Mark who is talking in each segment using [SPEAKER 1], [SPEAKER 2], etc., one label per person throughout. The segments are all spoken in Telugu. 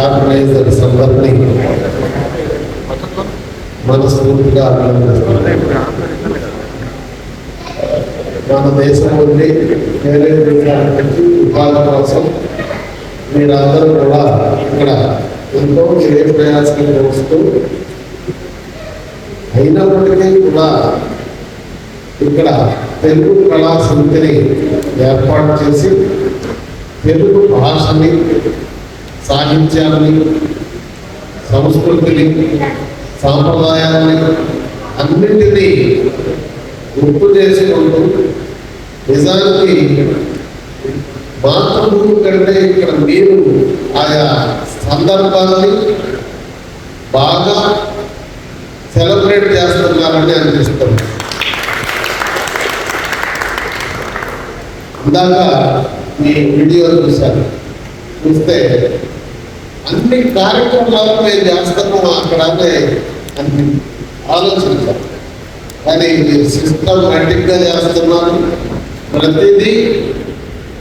[SPEAKER 1] ఆర్గనైజర్స్ అందరినీ మనస్ఫూర్తిగా అభినందిస్తున్నాను. మన దేశం నుండి వేరే దేశాల నుంచి ఉపాధి కోసం మీరందరూ కూడా ఇక్కడ ఎంతో ఏ ప్రయాసం చేస్తూ అయినప్పటికీ కూడా ఇక్కడ తెలుగు కళా సమితిని ఏర్పాటు చేసి తెలుగు భాషని, సాహిత్యాన్ని, సంస్కృతిని, సాంప్రదాయాన్ని అన్నింటినీ గుర్తు చేసుకుంటూ నిజానికి మాతృభూమి కంటే ఇక్కడ మీరు ఆయా సందర్భాన్ని బాగా సెలబ్రేట్ చేస్తున్నారని అనిపిస్తుంది. ఇందాక మీ వీడియో చూస్తే అన్ని కార్యక్రమాలు మేము చేస్తున్నాం అక్కడే అని ఆలోచించాం. కానీ మీరు సిస్టమేటిక్గా చేస్తున్నారు. ప్రతిదీ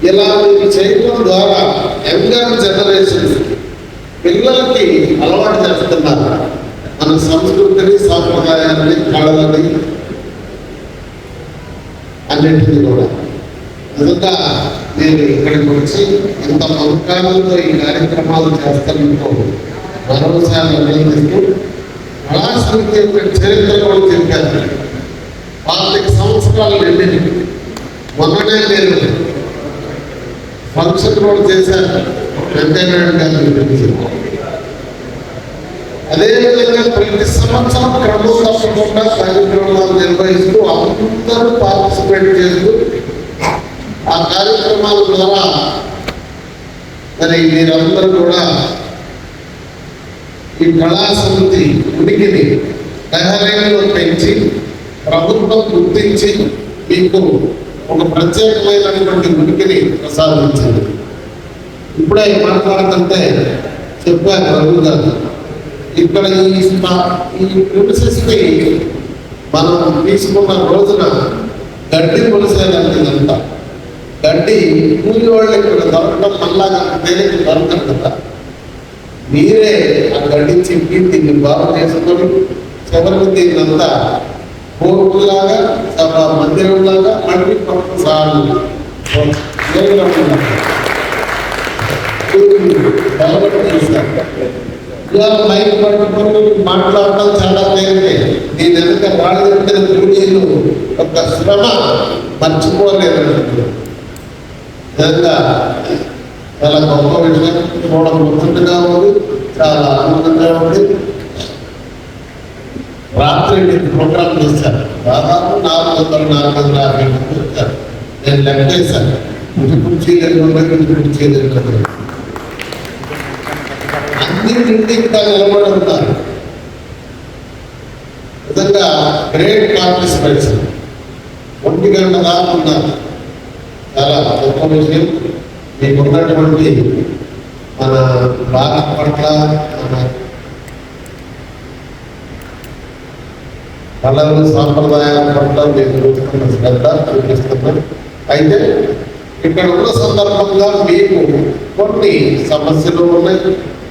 [SPEAKER 1] ఇలా మీరు చేయడం ద్వారా యంగర్ జనరేషన్ పిల్లలకి అలవాటు చేస్తున్నారు. మన సంస్కృతిని, సాంప్రదాయాన్ని, కళలని అన్నింటినీ కూడా. నిజంగా నేను ఇక్కడికి వచ్చి ఇంత సంస్కారాలతో ఈ కార్యక్రమాలు చేస్తానంటూ మరోసారి అభినందిస్తూ కళాసమితి యొక్క చరిత్ర కూడా చెప్పారు. 40 సంవత్సరాలు నిండింది. మొన్ననే నేను ఫంక్షన్ కూడా చేశాను వెంకయ్యనాయుడు గారి గురించి. అదేవిధంగా ప్రతి సంవత్సరం క్రమం తప్పకుండా కార్యక్రమాలు నిర్వహిస్తూ అందరూ పార్టిసిపేట్ చేస్తూ ఆ కార్యక్రమాల ద్వారా మరి మీరందరూ కూడా ఈ కళా సమితి ఉనికిని దహరేలో పెంచి ప్రభుత్వం గుర్తించి మీకు ఒక ప్రత్యేకమైనటువంటి ఉనికిని ప్రసాదించింది. ఇప్పుడే మాట్లాడుతుంటే చెప్పారు రఘు గారు, ఇక్కడ ఈ ప్రిమిసెస్ని మనం తీసుకున్న రోజున గడ్డి పొలిసేదంతా గడ్డి కూలి వాళ్ళు ఇక్కడ దొరకడం మళ్ళా తేలిక దొరకదు కదా. మీరే ఆ గడ్డి చింపి దీన్ని బాగు చేసుకొని చివరికి దీన్నంతా కోర్టులాగా, సభా మందిరంలాగా మళ్ళీ సార్లు మైక్ పట్టుకొని మాట్లాడటం చాలా తేలికే. దీని వెనుక వాళ్ళు చెప్పిన కూలీలు ఒక శ్రమ మర్చిపోలేదు. నిజంగా చాలా గొప్ప విషయం. చూడడం ముచ్చటగా ఉంది, చాలా ఆనందంగా ఉంది. రాత్రి ప్రోగ్రామ్ చేశారు. దాదాపు 450 మంది వచ్చారు. నేను లెక్క చేశాను. ఇంటి కుర్చీలు అన్నింటి ఇంకా నిలబడి ఉన్నారు. నిజంగా గ్రేట్ పార్టిసిపేషన్. 1 గంట దాకా ఉన్నారు. చాలా గొప్ప విషయం. మీకున్నటువంటి మన భారత పట్ల, మన కళలు, సాంప్రదాయాల పట్ల మీరు చూస్తున్న శ్రద్ధ చూపిస్తున్నాం. అయితే ఇక్కడ ఉన్న సందర్భంగా మీకు కొన్ని సమస్యలు ఉన్నాయి,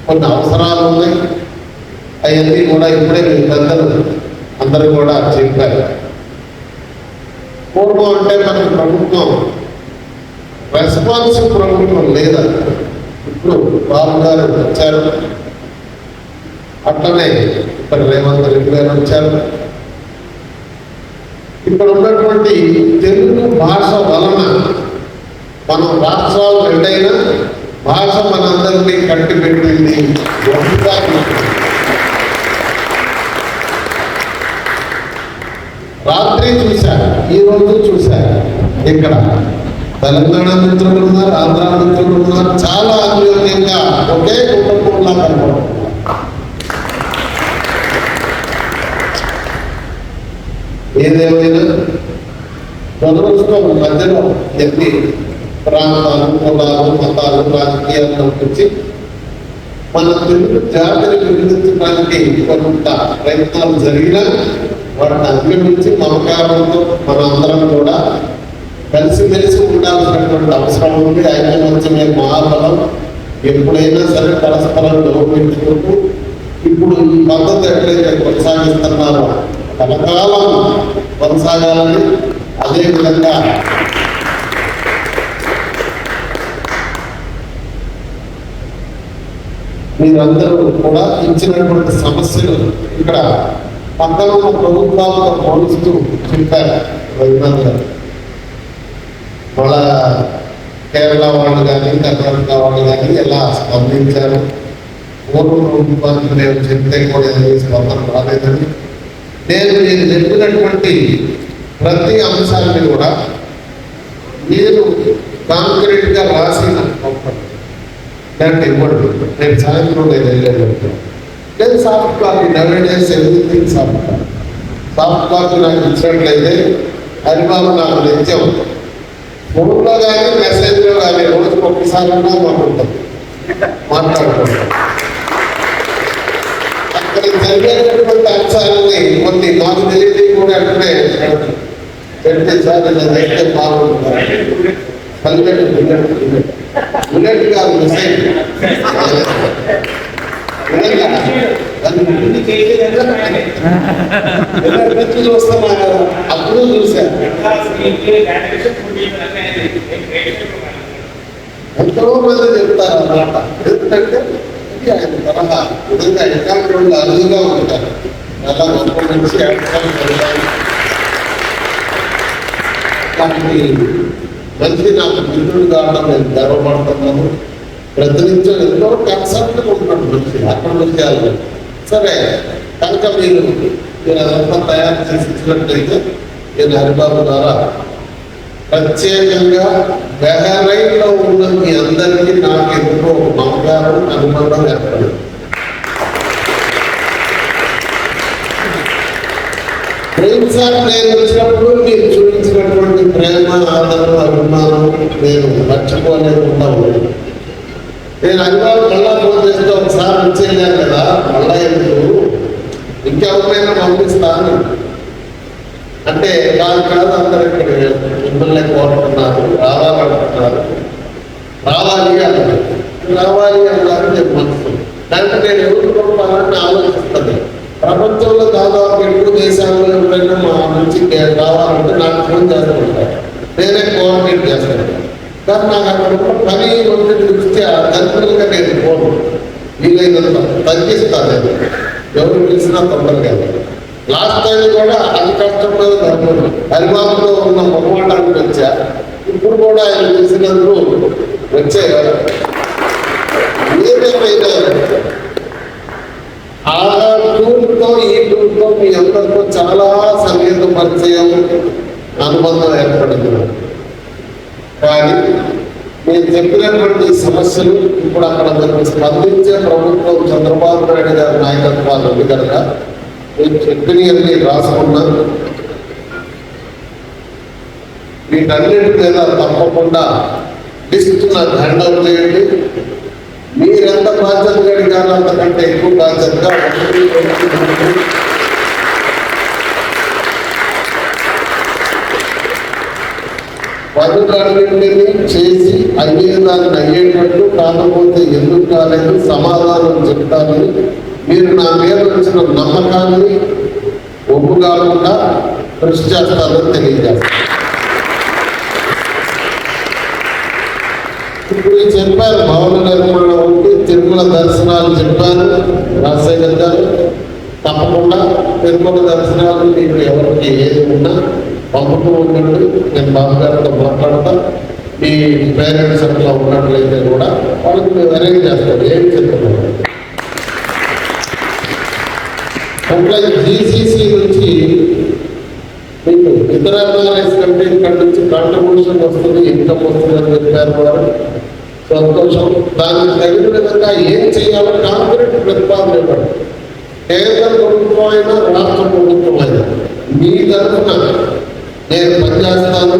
[SPEAKER 1] కొన్ని అవసరాలు ఉన్నాయి. అవన్నీ కూడా ఇప్పుడే మీ పెద్దలు అందరూ కూడా చెప్పారు. పూర్వం అంటే మనకు ప్రభుత్వం రెస్పాన్సివ్ ప్రభుత్వం లేదా. ఇప్పుడు బాబు గారు వచ్చారు, అట్లనే ఇక్కడ రేవంత్ రెడ్డి గారు వచ్చారు. ఇక్కడ ఉన్నటువంటి తెలుగు భాష వలన మనం రాష్ట్రాలు రెండైనా భాష మనందరినీ కట్టిపెట్టింది. రాత్రి చూశారు, ఈరోజు చూశారు. ఇక్కడ తెలంగాణ మిత్రులు ఉన్నారు, ఆంధ్ర మిత్రులు ఉన్నారు. చాలా అన్యోన్యంగా ఒకే కుటుంబంలా కనపడుతున్నారు. ఏదేమైనా దురదృష్టం మధ్యలో ఎన్ని ప్రాంతాలు, కులాలు, మతాలు, రాజకీయాలను వచ్చి మన తెలుగు జాతిని విభజించడానికి కొంత ప్రయత్నాలు జరిగినా వాటిని అధిగమించి మమకారంతో మనందరం కూడా కలిసిమెలిసి ఉండాల్సినటువంటి అవసరం ఉంది. ఐకమత్యమే మహాబలం. ఎప్పుడైనా సరే పరస్పరం గౌరవించుకుంటూ ఇప్పుడు ఈ పద్ధతి ఎట్లయితే కొనసాగిస్తున్నారో కలకాలం కొనసాగాలని, అదేవిధంగా మీరందరూ కూడా ఇచ్చినటువంటి సమస్యలు ఇక్కడ పక్కన ప్రభుత్వాలతో పోలుస్తూ చెప్పారు రఘునాథ్ గారు. వాళ్ళ కేరళ వాళ్ళు కానీ కర్ణాటక వాళ్ళు కానీ ఎలా స్పందించారు, పూర్వ ప్రభుత్వానికి నేను చెప్తే కూడా ఏదో స్పందన రాలేదని, నేను మీరు చెప్పినటువంటి ప్రతి అంశాన్ని కూడా నేను కాంక్రీట్గా రాసిన దాంట్లో ఇవ్వండి. నేను సాయంత్రం నేను వెళ్ళాను, నేను soft copy nowadays everything soft copy నాకు ఇచ్చినట్లయితే హరిబాబు నాకు నిత్యం ఫోన్లో కానీ మెసేజ్లో కానీ రోజుకి ఒక్కసారి మాట్లాడుకుంటాం మాట్లాడుకుంటాం. అక్కడ జరిగేటటువంటి అంశాలని కొన్ని నాకు తెలియదు కూడా అక్కడే పెడితే సార్ అయితే బాగుంటుంది. బుల్లెట్ కాదు మెసేజ్ చూస్తున్నా అప్పుడు చూశాను. ఎంతో మంది చెప్తారు అన్నమాట. ఎందుకంటే ఆయన తరహా విధంగా ఎకాంట్లో అరుదుగా ఉంటారు. చాలా గొప్ప మంచి మంచి నాకు మిత్రుడు కావడం నేను గర్వపడుతున్నాను. ప్రతినిత్యం ఎంతో కన్సర్ట్గా ఉంటున్నాడు మనిషి అక్కడ విషయాలు. సరే కనుక మీరు అదంతా తయారు చేసి ఇచ్చినట్లయితే నేను హరిబాబు ద్వారా ప్రత్యేకంగా బెహరైన్లో ఉన్న మీ అందరికీ నాకు ఎంతో నమ్మకాలు అనుబంధం ఏర్పడింది. ప్రేమసారి నేను వచ్చినప్పుడు మీరు చూపించినటువంటి ప్రేమ, ఆదరణ, అభిమానం నేను మర్చిపోలేకుండా ఉన్నాను. నేను హరిబాబు మళ్ళా ఫోన్ చేస్తే ఒకసారి వచ్చేయాను కదా, మళ్ళా ఎందుకు ఇంకెవరైనా పంపిస్తాను అంటే కాదు అందరూ ఇక్కడ మిమ్మల్ని కోరుతున్నారు, రావాలంటున్నారు, రావాలి అన్నారు నేను మనసు. దాంట్లో నేను ఎవరు పంపాలని ఆలోచిస్తాను. ప్రపంచంలో దాదాపు ఎక్కువ దేశాల్లో ఎవరైనా మా నుంచి రావాలంటే నాకు ఫోన్ చేస్తుంటారు, నేనే కోఆర్డినేట్ చేస్తాను. కానీ నాకు అక్కడ పని ఒత్తిడి దృష్ట్యా తల్లిగా నేను ఫోన్ వీలైనంత తగ్గిస్తాను. ఎవరు పిలిచినా తొందరగా. లాస్ట్ టైం కూడా అతి కష్టంలో హరిబాబులో ఉన్న మొహమాటానికి వచ్చా. ఇప్పుడు కూడా ఆయన పిలిచినందుకు వచ్చే ఏదేమైనా ఆ టూర్తో ఈ టూర్తో మీ అందరితో చాలా సన్నిహిత పరిచయం, అనుబంధం ఏర్పడింది. కానీ నేను చెప్పినటువంటి సమస్యలు ఇప్పుడు అక్కడ మీకు స్పందించే ప్రభుత్వం చంద్రబాబు నాయుడు గారి నాయకత్వాలు ఉంది కనుక నేను చెప్పినవన్నీ రాసుకున్నా. వీటన్నిటి మీద తప్పకుండా లిస్ట్ నాకు హ్యాండ్ ఓవర్ చేయండి. మీరెంత బాధ్యత కలిగారో అంతకంటే ఎక్కువ బాధ్యతగా పనులన్నింటినీ చేసి అయ్యేదాన్ని అయ్యేటట్టు, కాకపోతే ఎందుకు కాలేదు సమాధానం చెప్తానని మీరు నా మీద వచ్చిన నమ్మకాన్ని ఒప్పు కాకుండా కృషి చేస్తానని తెలియజేస్తాను. ఇప్పుడు చెప్పారు భవన నిర్మాణం ఉంటే తిరుమల దర్శనాలు చెప్పారు రాజశేఖర్ గారు. తప్పకుండా తిరుమల దర్శనాలు మీకు ఎవరికి ఏది ఉన్నా పంపుతూ ఉండండి. నేను బాబు గారితో మాట్లాడతా. మీ పేరెంట్స్ అట్లా ఉన్నట్లయితే కూడా వాళ్ళకి మేము అరేంజ్ చేస్తాం. ఏం చెప్తున్నాం అట్లా జీసీసీ నుంచి మీకు ఇతర ఎంఆర్ఐస్ కంటే ఇక్కడ నుంచి కాంట్రిబ్యూషన్ వస్తుంది, ఇన్కమ్ వస్తుందని చెప్పారు వారు. సంతోషం. దానికి తగిన విధంగా ఏం చేయాలో కాంక్రీట్ ప్రతిపాదన ఇవ్వండి. కేంద్ర ప్రభుత్వం అయినా రాష్ట్ర ప్రభుత్వం అయినా మీ తరఫున నేను పనిచేస్తాను.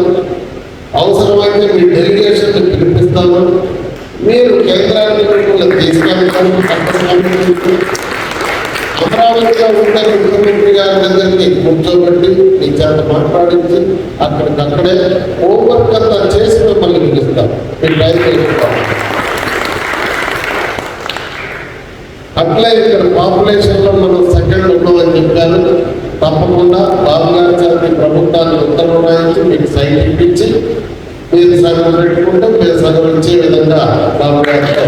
[SPEAKER 1] అవసరమైతే మీ డెలిగేషన్ పిలిపిస్తాను. మీరు కేంద్రాన్ని తీసుకెళ్తాను. అమరావతిగా ఉండే ముఖ్యమంత్రి గారి దగ్గరికి కూర్చోబెట్టి మీ చేత మాట్లాడించి అక్కడికక్కడే హోంవర్క్ అంతా చేసి మిమ్మల్ని పిలుస్తాం. మీరు ట్రై చేస్తాం. అట్లే ఇక్కడ పాపులేషన్లో మనం సెకండ్ ఉన్నామని చెప్పాను. తప్పకుండా బాబు గారి చేత ప్రభుత్వాన్ని ఉత్తర్వులు రాయించి మీకు సైన్ ఇప్పించి మీరు సగం పెట్టుకుంటే మీరు సగం ఇచ్చే విధంగా బాబు గారితో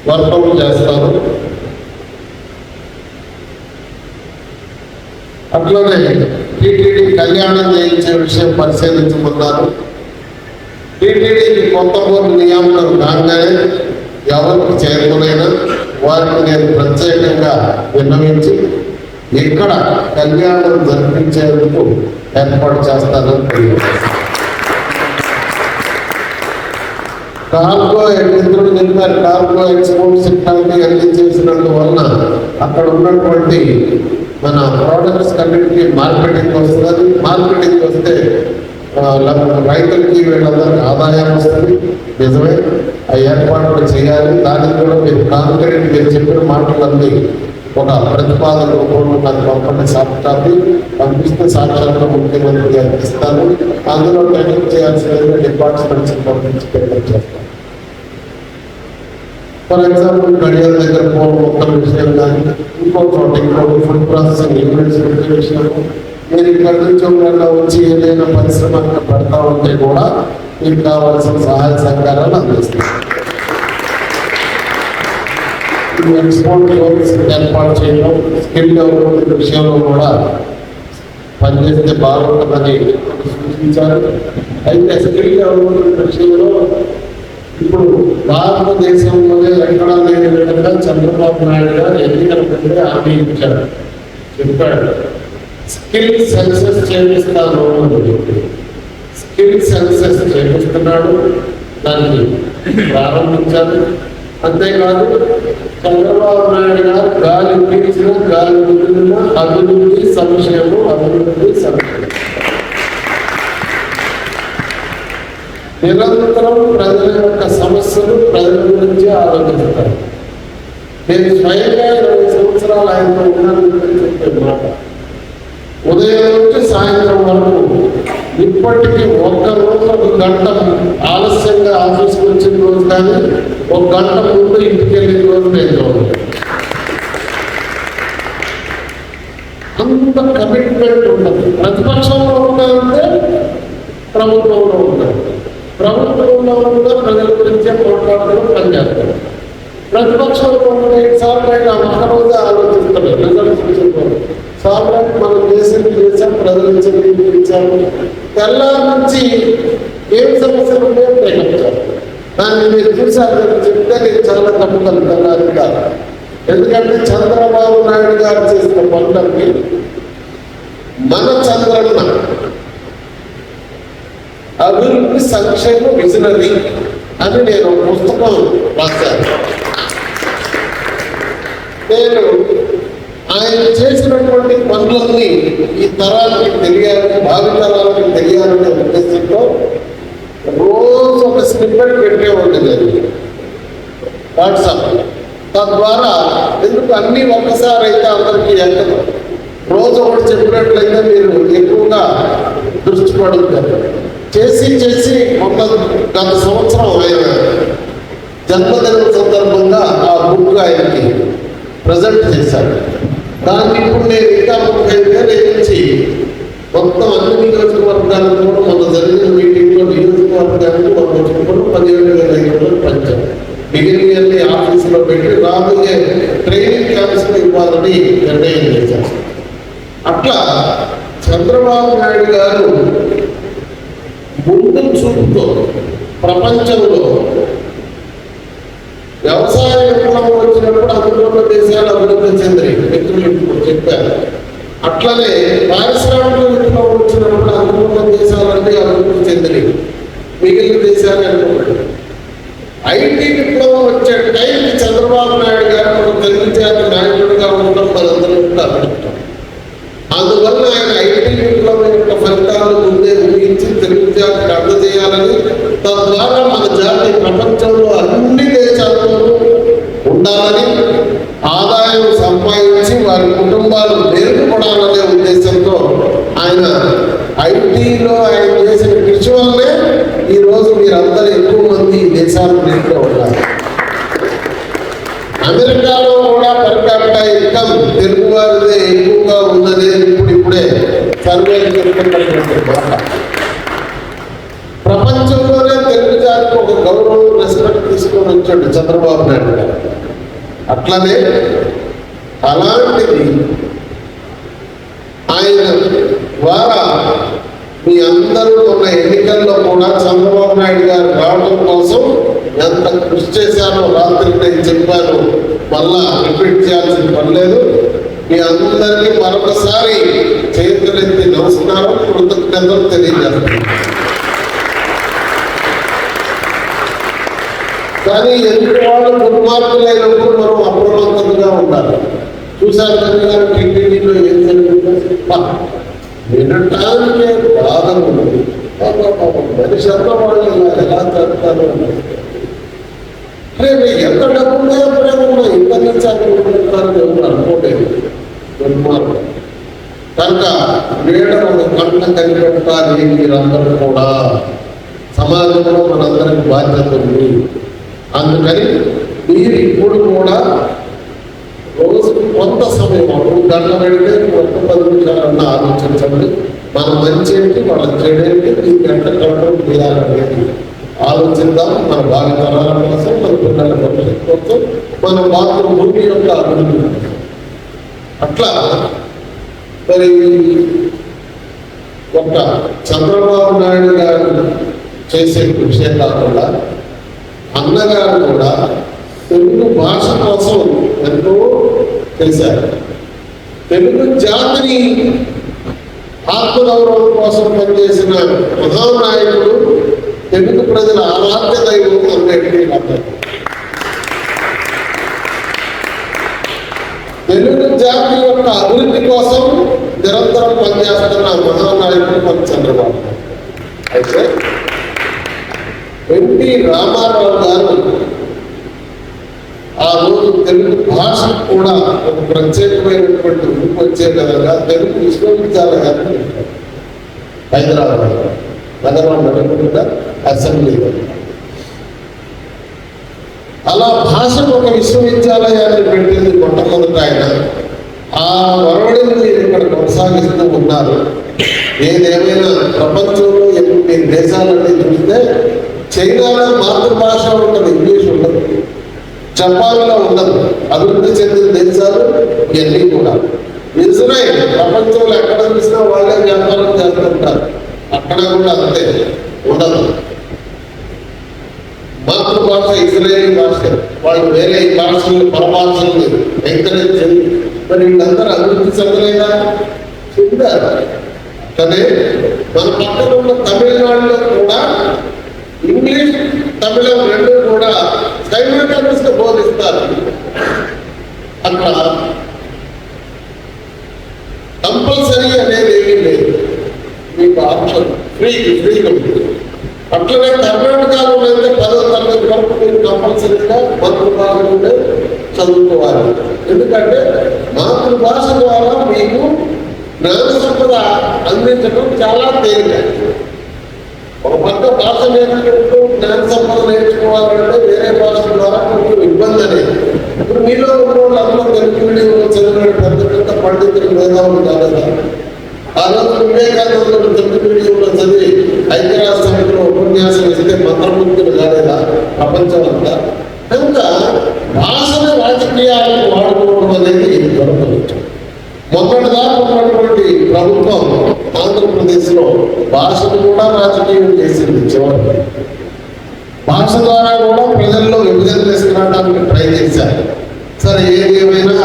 [SPEAKER 1] వర్కౌట్ చేస్తాను. అట్లనే టీటీడీ కళ్యాణం చేయించే విషయం పరిశీలించమన్నారు. టీటీడీకి కొత్త బోర్డు నియామకం కాగానే ఎవరికి చేరుకునైనా వారికి నేను ప్రత్యేకంగా విన్నవించి ఇక్కడ కళ్యాణం జరిపించేందుకు ఏర్పాటు చేస్తానని తెలియజేస్తాను. కార్గో మిత్రుడు చెప్పారు, కార్గో ఎక్స్పోర్ట్స్ ఇట్లాంటివి అన్ని చేసినందువలన అక్కడ ఉన్నటువంటి మన ప్రోడక్ట్స్ కన్నిటికీ మార్కెటింగ్ వస్తుంది. మార్కెటింగ్ వస్తే రైతులకి వీళ్ళందరికీ ఆదాయం వస్తుంది. నిజమే, ఆ ఏర్పాట్లు చేయాలి. దానికి కూడా మీరు కాంక్రీట్ మీరు చెప్పిన మాటలన్నీ ఒక ప్రతిపాదన రూపంలో నాకు పంపండి. సాఫ్ట్ కాపీ పంపిస్తే సాక్షాత్గా ముఖ్యమంత్రి గారికి ఇస్తాను. అందులో టెండర్ చేయాల్సిన డిపార్ట్మెంట్స్ పంపించి టెండర్ చేస్తాను. ఫర్ ఎగ్జాంపుల్ గడియాల దగ్గర మొక్కల విషయం కానీ ఇంకో చోట ఇంకోటి ఫుడ్ ప్రాసెసింగ్ యూనిట్స్ విషయం మీరు ఇక్కడ నుంచి ఒకవేళ వచ్చి ఏదైనా పరిశ్రమ పెడతా ఉంటే కూడా మీకు కావాల్సిన సహాయ సహకారాలు అందిస్తారు. ఎక్స్పోర్ట్ లోన్స్ ఏర్పాటు చేయడం, స్కిల్ డెవలప్మెంట్ విషయంలో కూడా పనిచేస్తే బాగుంటుందని సూచించారు. అయితే స్కిల్ డెవలప్మెంట్ విషయంలో ఇప్పుడు భారతదేశంలోనే ఎక్కడా లేని విధంగా చంద్రబాబు నాయుడు గారు ఎన్నికల ముందే హామీ ఇచ్చారు, చెప్పాడు స్కిల్ సెన్సెస్ చేపిస్తాను అని చెప్పి. స్కిల్ సెన్సెస్ చేపిస్తున్నాడు, దాన్ని ప్రారంభించారు. అంతేకాదు చంద్రబాబు నాయుడు గారు గాలి పీల్చిన గాలి వదిలిన అభివృద్ధి సంక్షేమం, అభివృద్ధి సంక్షేమం నిరంతరం ప్రజల యొక్క సమస్యలు ప్రజల గురించి ఆలోచిస్తారు. నేను స్వయంగా 20 సంవత్సరాలు ఆయనతో ఉన్నానని చెప్పే మాట ఉదయం నుంచి సాయంత్రం వరకు ఇప్పటికీ ఒక్కరోజు 1 గంట ఆలస్యంగా ఆఫీస్కి వచ్చిన రోజు కానీ 1 గంట ముందు ఇంటికి వెళ్ళిన రోజు నేను చూడలేదు. అంత కమిట్మెంట్ ఉంటుంది. ప్రతిపక్షంలో ఉన్నారంటే ప్రభుత్వంలో ఉన్నారు, ప్రభుత్వంలో కూడా ప్రజల గురించే పోరాటంలో పనిచేస్తారు. ప్రతిపక్షంలో ఉన్న సార్లు ఒక్కరోజు ఆలోచిస్తారు. రిజల్ట్ సార్లు మనం చేసాం, ప్రజలు ఇచ్చాము, తెల్లారి నుంచి ఏం సమస్యలు ఉన్నాయో ప్రకటించారు. దాన్ని మీరు చూసారు చెప్తే నేను చాలా తప్పుగలుగుతాను కాదు. ఎందుకంటే చంద్రబాబు నాయుడు గారు చేసిన పనులకి మన చంద్రన్న అభివృద్ధి సంక్షేమ విజనరీ అని నేను పుస్తకం రాశాను. నేను ఆయన చేసినటువంటి పనులన్నీ ఈ తరానికి తెలియాలని, భావి తరానికి తెలియాలనే ఉద్దేశంతో రోజు ఒక స్నిప్పెట్ పెట్టేవాడిని జరిగింది వాట్సాప్. తద్వారా ఎందుకు అన్ని ఒక్కసారి అయితే అందరికీ ఎక్కదు, రోజు ఒకటి చెప్పినట్లయితే మీరు ఎక్కువగా దృష్టి పడుతారు. చేసి గత సంవత్సరం ఆయన జన్మదినం సందర్భంగా ఆ బుక్ ఆయనకి ప్రజెంట్ చేశారు. దాన్ని ఇప్పుడు నేను ఇంకా 35,000 నుంచి మొత్తం అన్ని నియోజకవర్గాలకు కూడా మొన్న జరిగిన మీటింగ్లో నియోజకవర్గానికి మొన్న వచ్చినప్పుడు 17,500 పంచారు. మిగిలిన ఆఫీసులో పెట్టి రాబోయే ట్రైనింగ్ క్యాంప్స్ ఇవ్వాలని నిర్ణయం చేశారు. అట్లా చంద్రబాబు నాయుడు గారు ముందు చూపుతో ప్రపంచంలో వ్యవసాయ విప్లవం వచ్చినప్పుడు అభివృద్ధి దేశాలు అభివృద్ధి చెందినాయి, మిత్రులు ఇప్పుడు చెప్పారు. అట్లనే పారిశ్రామిక విప్లవం వచ్చినప్పుడు అభివృద్ధి దేశాలన్నీ అభివృద్ధి చెందినాయి, మిగిలిన దేశాలు అనుకుంటారు. ఐటీ విప్లవం వచ్చే టైంకి చంద్రబాబు నాయుడు గారు మన తెలుగు జాతి నాయకుడిగా ఉండడం మనందరం కూడా అభివృద్ధి. అందువల్ల ఆయన ఐటీ విప్లవం యొక్క ఫలితాలు ముందే ఊహించి తెలుగు జాతికి అందజేయాలని, తద్వారా మన జాతి ప్రపంచంలో అన్ని దేశాల్లోనూ ఉండాలని, ఆదాయం సంపాదించి వారి కుటుంబాలు మేలుపడాలనే ఉద్దేశంతో ఆయన ఐటీలో ఆయన చేసిన కృషి వల్లనే ఈరోజు మీరందరూ ఎక్కువ మంది దేశాలన్నింటిలో ఉన్నాయి. అమెరికాలో కూడా పర్ క్యాపిటల్ ఇన్కమ్ తెలుగు వారిదే ఎక్కువగా ఉన్నది ఇప్పుడే సర్వేలు చెప్తున్నటువంటి మాట. ప్రపంచంలోనే తెలుగు జాతికి ఒక గౌరవం రెస్పెక్ట్ తీసుకొని వచ్చాడు చంద్రబాబు నాయుడు గారు. అట్లనే అలాంటిది ఆయన ద్వారా మీ అందరూ ఉన్న ఎన్నికల్లో కూడా చంద్రబాబు నాయుడు గారు రావడం కోసం ఎంత కృషి చేశానో రాత్రి నేను చెప్పాను, మళ్ళా రిపీట్ చేయాల్సిన పని లేదు. మీ అందరికీ మరొకసారి చేతులెత్తి నమస్కారం, కృతజ్ఞతలు తెలియజేస్తాను. కానీ ఎందుకు వాళ్ళు దుర్మార్గులైనప్పుడు మనం అప్రమత్తంగా ఉండాలి. చూశారు గారు టీటీడీలో ఏం జరుగుతుందో వినటానికే బాధ ఉంది. మనిషి అంతా వాళ్ళు ఎలా జరుగుతారు అంటే ఎంత డబ్బున్నా ఎప్పుడేమన్నా ఇంటర్నెట్ చాలుకుంటున్నారని ఎవరు అనుకోలేదు. దుర్మార్గం కనుక వీడ ఒక కళ్ళ కనిపెట్టాలి. మీరందరూ కూడా సమాజంలో మనందరికి బాధ్యత ఉంది. అందుకని మీరు ఇప్పుడు కూడా రోజుకి కొంత సమయం 3 గంటలు పెడితే 10 నిమిషాలన్నా ఆలోచించండి. మన మంచి ఏంటి, మన చెడేంటి, ఈ గంట గంటలు చేయాలనేది ఆలోచిద్దాం. మన భావితరాల కోసం, మన పిల్లల భవిష్యత్తు కోసం, మన మాతృభూమి యొక్క అభివృద్ధి. అట్లా మరి ఒక చంద్రబాబు నాయుడు గారు చేసే కృషి కాకుండా అన్నగారు కూడా తెలుగు భాష కోసం ఎంతో చేశారు. తెలుగు జాతిని ఆత్మగౌరవం కోసం పనిచేసిన మహానాయకుడు, తెలుగు ప్రజల ఆరాధ్య దైవం అన్నట్టు అన్నారు. తెలుగు జాతి యొక్క అభివృద్ధి కోసం నిరంతరం పనిచేస్తున్న మహానాయకుడు మన చంద్రబాబు. అయితే ఎన్టీ రామారావు గారు ఆ రోజు తెలుగు భాష కూడా ఒక ప్రత్యేకమైనటువంటి రూపు వచ్చే విధంగా తెలుగు విశ్వవిద్యాలయాన్ని హైదరాబాద్ నగరం నడుపుకుంటా అసెంబ్లీ. అలా భాషకు ఒక విశ్వవిద్యాలయాన్ని పెట్టింది మొట్టమొదట ఆయన. ఆ వరవడిని మీరు ఇక్కడ కొనసాగిస్తూ ఉన్నారు. ఏదేమైనా ప్రపంచంలో 8 దేశాలన్నీ చూస్తే చైనాలో మాతృభాష ఉంటుంది, ఇంగ్లీష్ ఉండదు. జపాన్లో ఉండదు. అభివృద్ధి చెందిన దేశాలు ఇవన్నీ కూడా. ఇజ్రాయిల్ ప్రపంచంలో ఎక్కడ చూసినా వాళ్ళే వ్యాపారం చేస్తుంటారు, అక్కడ కూడా అంతే ఉండదు. మాతృభాష ఇజ్రాయేలీ భాష. వాళ్ళు వేరే భాషలు పరభాషల్ని ఎంకరేజ్ చేయాలి. మరి వీళ్ళందరూ అభివృద్ధి చెందలేదా? చెందారు. కానీ మన పక్కన ఉన్న తమిళనాడులో కూడా ఇంగ్లీష్ తమిళం రెండు కూడా సైమల్టేనియస్ గా బోధిస్తారు. అక్కడ కంపల్సరీ అనేది ఏమీ లేదు, మీకు ఆప్షన్ ఫ్రీగా ఉంటుంది. అట్లనే కర్ణాటకలో అయితే 10వ తరగతి వరకు మీరు కంపల్సరీగా మాతృభాష ఉంటే చదువుకోవాలి. ఎందుకంటే మాతృభాష ద్వారా మీకు జ్ఞాన సంపద అందించడం చాలా తేలిక. ఒక పక్క భాష నేర్చుకుంటూ జ్ఞాన సంపద నేర్చుకోవాలంటే వేరే భాష ద్వారా కొంచెం ఇబ్బంది అనేది. ఇప్పుడు మీలో ఉన్న వాళ్ళందరూ తెలుగు మీడియంలో చదివిన పెద్ద పెద్ద పండితులు మేధావులు కాలేదా? ఆ రోజు వివేకానందుడు తెలుగు మీడియంలో చదివి ఐక్యరాజ్య సమితిలో ఉపన్యాసం ఇస్తే మంత్రముక్తులు కాలేదా ప్రపంచం అంతా? కనుక భాషను రాజకీయాలకు వాడుకోవడం అనేది దొరకవచ్చు. మొన్నటిదాకా ఉన్నటువంటి ప్రభుత్వం ఆంధ్రప్రదేశ్లో భాషను కూడా రాజకీయం చేసింది. చివరికి భాష ద్వారా కూడా ప్రజల్లో విభజన తీసుకురావడానికి ట్రై చేశారు. సరే ఏమైనా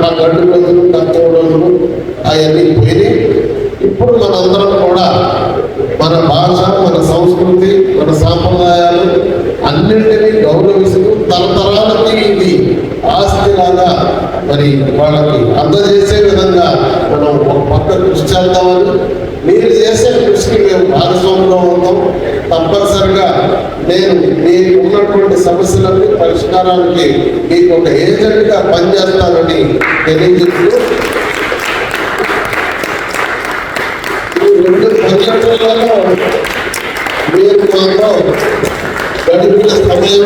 [SPEAKER 1] ఆ గడ్డు రోజులు తక్కువ రోజులు అవన్నీ పోయినాయి. ఇప్పుడు మనందరం కూడా మన భాష, మన సంస్కృతి, మన సాంప్రదాయాలు అన్నింటినీ గౌరవిస్తూ తరతరాలకి ఇది ఆస్తిలాగా మరి వాళ్ళకి అందజేసే విధంగా మనం ఒక పక్క కృషి చేద్దామని, మీరు చేసే కృషికి మేము భాగస్వామ్యంలో ఉంటాం. తప్పనిసరిగా నేను మీకు ఉన్నటువంటి సమస్యలన్నీ పరిష్కారానికి మీకు ఒక ఏజెంట్గా పనిచేస్తానని తెలియజేస్తూ ఈ 2 సంవత్సరాలలో మీరు మాతో గడిపిన సమయం,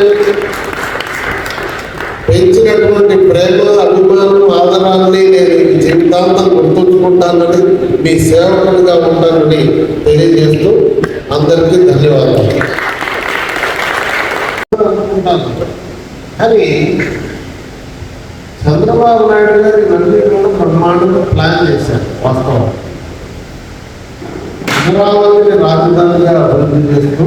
[SPEAKER 1] పెంచినటువంటి ప్రేమ, అభిమానం, ఆదరాన్ని నేను ఈ జీవితాంతం గుర్తుంచుకుంటానని, మీ సేవకుడిగా ఉంటానని తెలియజేస్తూ అందరికీ ధన్యవాదాలు. కానీ చంద్రబాబు నాయుడు గారు ఇవన్నీ కూడా బ్రహ్మాండంగా ప్లాన్ చేశారు. వాస్తవం అమరావతిని రాజధానిగా అభివృద్ధి చేస్తూ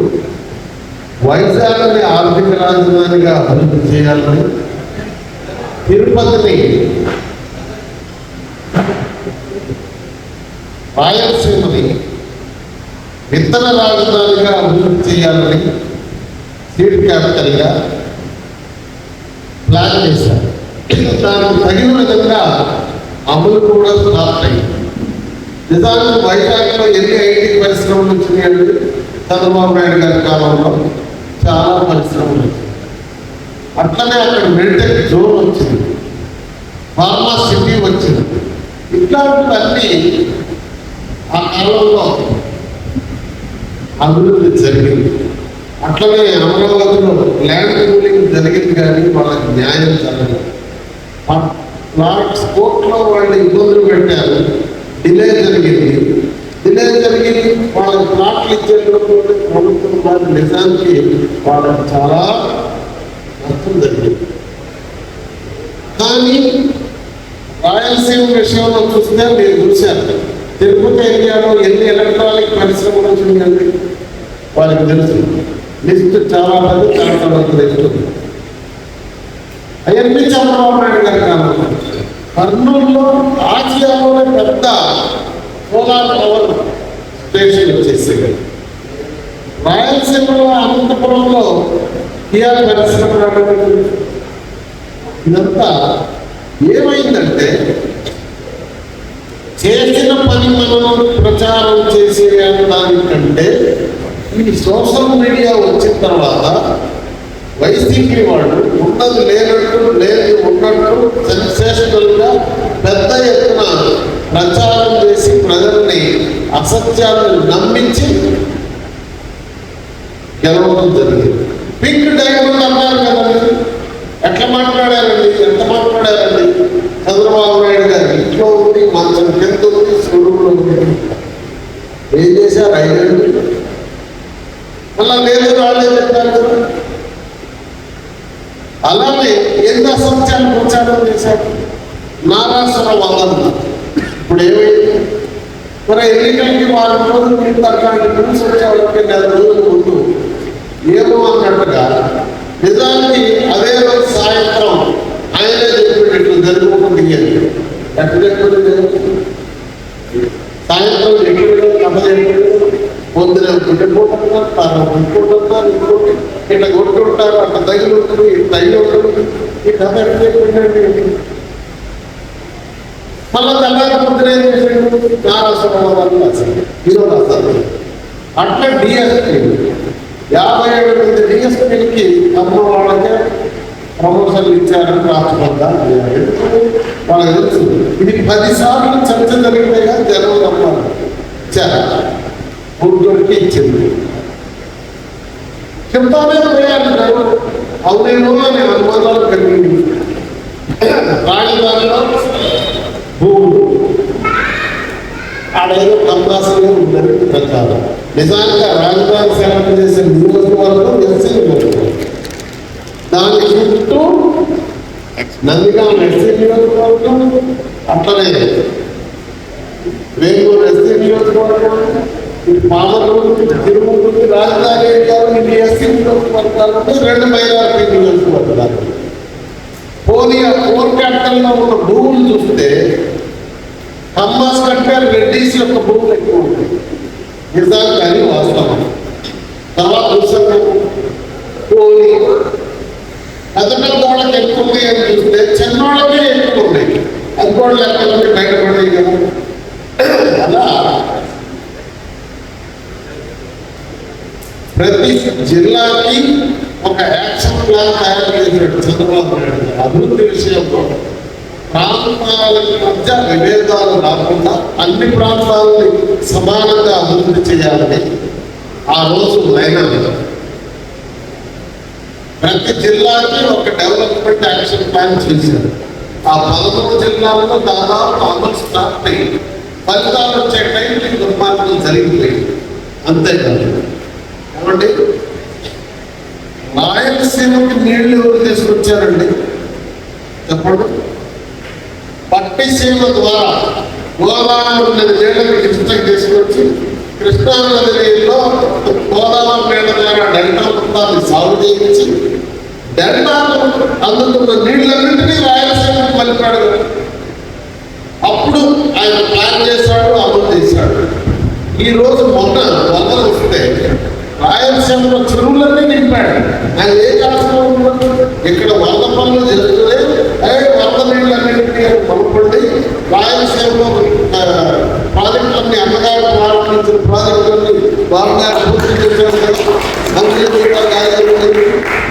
[SPEAKER 1] వైజాగ్ని ఆర్థిక రాజధానిగా అభివృద్ధి చేయాలని, తిరుపతిని రాయలసీమని విత్తన రాజధానిగా అభివృద్ధి చేయాలని సీడ్ క్యాపిటల్గా ప్లాన్ చేశారు. దానికి తగిన విధంగా అమలు కూడా స్టార్ట్ అయింది. నిజానికి వైజాగ్లో ఎన్ని ఐటీ పరిశ్రమలు వచ్చినాయండి? చంద్రబాబు నాయుడు గారి కాలంలో చాలా పరిశ్రమలు వచ్చినాయి. అట్లనే అక్కడ మెడిటెక్ జోన్ వచ్చింది, ఫార్మా సిటీ వచ్చింది. ఇట్లాంటివన్నీ ఆ కాలంలో అభివృద్ధి జరిగింది. అట్లనే అమరావతిలో ల్యాండ్ రూలింగ్ జరిగింది, కానీ వాళ్ళకి న్యాయం జరగదు. ప్లాట్స్ కోర్టులో వాళ్ళు ఇబ్బందులు పెట్టారు, డిలే జరిగింది. వాళ్ళకి ప్లాట్లు ఇచ్చేటప్పుడు ప్రభుత్వం వారి నిజానికి వాళ్ళకి చాలా నష్టం జరిగింది. కానీ రాయలసీమ విషయంలో చూస్తే మీరు చూశారు, తిరుపతి ఏరియాలో ఎన్ని ఎలక్ట్రానిక్ పరిశ్రమలు వచ్చినాయండి వాళ్ళకి తెలుసు. లిస్ట్ చాలా పెద్ద, చాలా వరకు తెలుస్తుంది. అవన్నీ చంద్రబాబు నాయుడు గారి కాలంలో కర్నూలులో ఆసియాలోనే పెద్ద సోలార్ పవర్ స్టేషన్ వచ్చేసేది. రాయలసీమలో అనంతపురంలో కియా పరిశ్రమ. ఇదంతా ఏమైందంటే చేసిన పని మనం ప్రచారం చేసే దానికంటే ఈ సోషల్ మీడియా వచ్చిన తర్వాత వైసీపీ వాళ్ళు ఉన్నది లేనట్టు, లేదు ఉన్నట్టు సెన్సేషనల్గా పెద్ద ఎత్తున ప్రచారం చేసి ప్రజల్ని అసత్యాలను నమ్మించి గెలవడం జరిగింది. పింక్ డైమండ్ అన్నారు కదండి, ఎట్లా మాట్లాడారండి, ఎంత మాట్లాడారండి? చంద్రబాబు నాయుడు గారు ఇంట్లో ఉంది, మంచం కింద ఉంది, సుడుగులో ఉంది. ఏం చేశారు? 5 ఏళ్ళు మళ్ళా లేదు రాలే చెప్పారు కదా. అలానే ఎంత అసత్యాన్ని ప్రచారం చేశారు. నారాసన వందన ఇప్పుడు ఏమైంది? మరి ఎన్నికలకి 4 రోజులు ముందు అట్లాంటి న్యూస్ వచ్చేవాళ్ళకి 4 రోజుల ముందు ఏమో అన్నట్టుగా నిజానికి అదే రోజు సాయంత్రం ఆయనే చెప్పేటట్లు జరుగుతుంది. ఎక్కడ చెప్పాడు? సాయంత్రం ఎక్కడ కథ చెప్పాడు? పొద్దున గుడ్డపోతున్నారు, ఇంకోటున్నారు, ఇంకోటి ఇట్లా కొట్టుంటారు, అట్లా తగిలి ఉంటుంది, ఇట్లా తగిలి ఉంటుంది. ఈ కథ ఎక్కడ చెప్పండి? మళ్ళా తెల్లారి పొద్దున ఏం చేసాడు? నారాసన ఈరోజు అసలు అట్లా డిఎస్పీ 57 మంది డిఎస్పీకి అమ్మ వాళ్ళకే ప్రమోషన్లు ఇచ్చారని రాష్ట్రంగా వాళ్ళకి తెలుసు. ఇది 10 సార్లు చర్చ జరిగితే కానీ జనం నమ్మాలి. ఇచ్చారా? ముగ్గురికి ఇచ్చింది. చెప్తానే పోయారు. అవునేమో అని అనుమానాలు కలిగింది. రాజధానిలో భూములు ఆడేదో కంపాసంగా ఉందని ప్రచారం. నిజానికి రాజధాని సేవలు చేసే నియోజకవర్గం ఎస్సీ నియోజకవర్గం. దాని చుట్టూ నందిగాం ఎస్సీ నియోజకవర్గం, అట్లనే వేగూరు ఎస్సీ నియోజకవర్గం, పామర్లు, తిరుమల, రాజధాని ఏరియాలు, ఇది ఎస్సీ నియోజకవర్గాలు, 2 మైనారిటీ నియోజకవర్గాలు. పోనీ ఆ 4 క్యాపిటల్లో ఉన్న భూములు చూస్తే హమ్మాస్ కంటే రెడ్డిస్ యొక్క భూములు ఎక్కువ ఉంటాయి. నిజాలు కానీ వాస్తవం. తర్వాత చూసాము పోనీ పెద్ద వాళ్ళకి ఎక్కువ ఉన్నాయి అని చూస్తే చిన్నవాళ్ళకే ఎక్కువ ఉన్నాయి. అది కూడా లెక్కలకి బయటపడే కదా. అలా ప్రతి జిల్లాకి ఒక యాక్షన్ ప్లాన్ తయారు చేసినట్టు చంద్రబాబు నాయుడు అభివృద్ధి విషయంలో ప్రాంతాల మధ్య విభేదాలు రాకుండా అన్ని ప్రాంతాలని సమానంగా అభివృద్ధి చేయాలని ఆ రోజు లైన్ ప్రతి జిల్లాకి ఒక డెవలప్మెంట్ యాక్షన్ ప్లాన్ చేశారు. ఆ 13 జిల్లాల్లో దాదాపు అమలు స్టార్ట్ అయ్యి ఫలితాలు వచ్చే టైంకి దుర్మార్గం జరిగిపోయింది. అంతేకాదు ఏమండి, రాయలసీమకి నీళ్లు ఎవరు తీసుకొచ్చారండి చెప్పండి? పట్టిసీమ ద్వారా గోదావరి నది నీళ్ళని కృష్ణకి తీసుకొచ్చి కృష్ణా నది నీళ్ళలో గోదావరి నీళ్ళ ద్వారా డెల్టా మొత్తాన్ని సాగు చేయించి డెల్టాకు అందుతున్న నీళ్ళన్నింటినీ రాయలసీమకు మలిపాడు. అప్పుడు ఆయన ప్లాన్ చేశాడు, అమలు చేశాడు. ఈరోజు మొన్న వరదలు వస్తే రాయలసీమలో చెరువులన్నీ నింపాడు. ఆయన ఏ కాలంలో ఇక్కడ వరద పనులు జరుగుతున్నాయి, వరద నీళ్ళన్నింటినీ కొనుక్కోండి, రాయలసీమలో ప్రాజెక్టులన్నీ అన్నగారు ప్రారంభించిన ప్రాజెక్టులన్నీ వారిగారు పూర్తి చేశారు.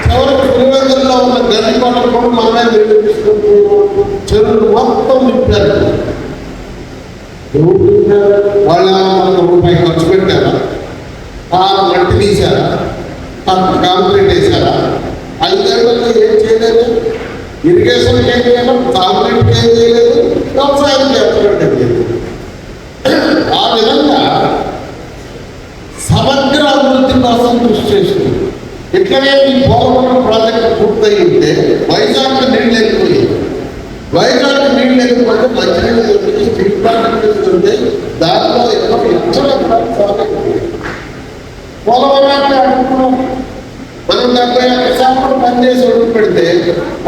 [SPEAKER 1] చివరికి పులివెందుల్లో ఉన్న గండికోటలు కూడా మనమే నీళ్ళు తీసుకుంటూ చెరువులు మొత్తం నింపారు. వాళ్ళ రూపాయి ఖర్చు పెట్టారా? మట్టి తీశారా? కాంక్రీట్ వేశారా? 5 ఏళ్లలో ఏం చేయలేదు. ఇరిగేషన్కి ఏం చేయలేదు, కాంక్రీట్కి ఏం చేయలేదు, వ్యవసాయం చేస్తున్నట్టు. ఆ విధంగా సమగ్ర అభివృద్ధి కోసం కృషి చేస్తుంది. ఇట్లనే ఈ పోలవరం ప్రాజెక్టు పూర్తయి ఉంటే వైజాగ్ నీళ్ళు వెళ్ళిపోయి, వైజాగ్ నీళ్ళు వెళ్ళిపోతే మంచినీళ్ళు దొరికి స్టీల్ ప్లాంట్ దొరికి దాంట్లో ఎన్నో లక్షల పోలవరాన్ని అనుకున్నాం. మనం 75% పనిచేసి ఒడ్డు పెడితే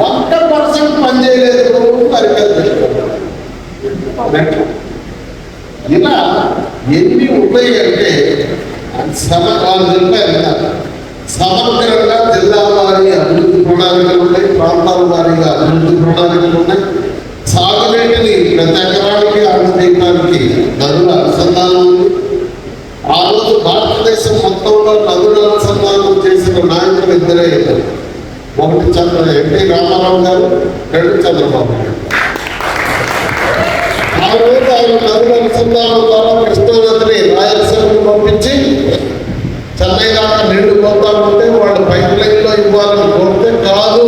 [SPEAKER 1] 1% పనిచేయలేదు అరికట్టు. ఇలా ఎన్ని ఉన్నాయి అంటే సమగ్రంగా జిల్లా వారి అభివృద్ధి ప్రణాళికలు ఉన్నాయి, ప్రాంతాల వారీగా అభివృద్ధి ప్రణాళికలు ఉన్నాయి. సాగునీటిని ప్రతి ఎకరానికి అందజేయడానికి నదుల అనుసంధానం ఉంది. ఆ రోజు భారతదేశం మొత్తంలో నదుల అనుసంధానం చేసిన నాయకులు ఇద్దరే, ఒకటి ఎన్టీ రామారావు గారు, 2 చంద్రబాబు గారు. ఆ రోజు ఆయన నదుల అనుసంధానం ద్వారా కృష్ణా నదిని రాయలసీమకు పంపించి చెన్నై దాకా నీళ్లు పోతా ఉంటే వాళ్ళు పైప్ లైన్లో ఇవ్వాలని కోరితే కాదు,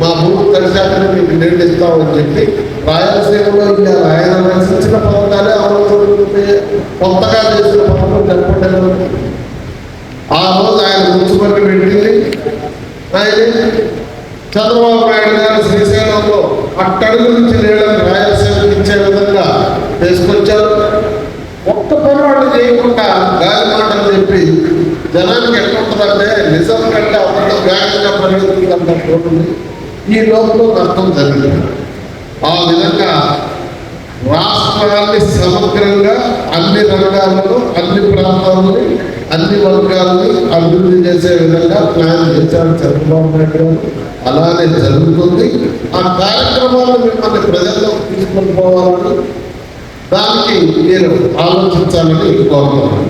[SPEAKER 1] మా భూమి కలిశాక మీకు నీళ్ళు ఇస్తామని చెప్పి రాయలసీమలో ఇవ్వాలి. ఆయన రచించిన పథకాలే అమలు కొత్తగా చేసిన పథకం చెప్పండి. ఆ రోజు ఆయన మున్సిపల్ని పెట్టింది ఆయన. చంద్రబాబు నాయుడు గారు శ్రీశైలంలో అట్టడుగు నుంచి నీళ్ళని రాయలసీమకి ఇచ్చే విధంగా తీసుకొచ్చారు. ఒక్క పని వాళ్ళు చేయకుండా గాలి మాటలు చెప్పి జనానికి ఎట్లుంటుందంటే నిజం కంటే అబద్ధం వేగంగా పరిగెత్తుతుందంటుంది. ఈ లోపల నష్టం జరిగింది. ఆ విధంగా రాష్ట్రాన్ని సమగ్రంగా అన్ని రంగాలలో అన్ని ప్రాంతాలని అన్ని వర్గాలని అభివృద్ధి చేసే విధంగా ప్లాన్ చేశారు చంద్రబాబు నాయుడు గారు. అలానే జరుగుతుంది. ఆ కార్యక్రమాలను మిమ్మల్ని ప్రజల్లో తీసుకొని పోవాలని, దానికి మీరు ఆలోచించాలని కోరుతున్నాను.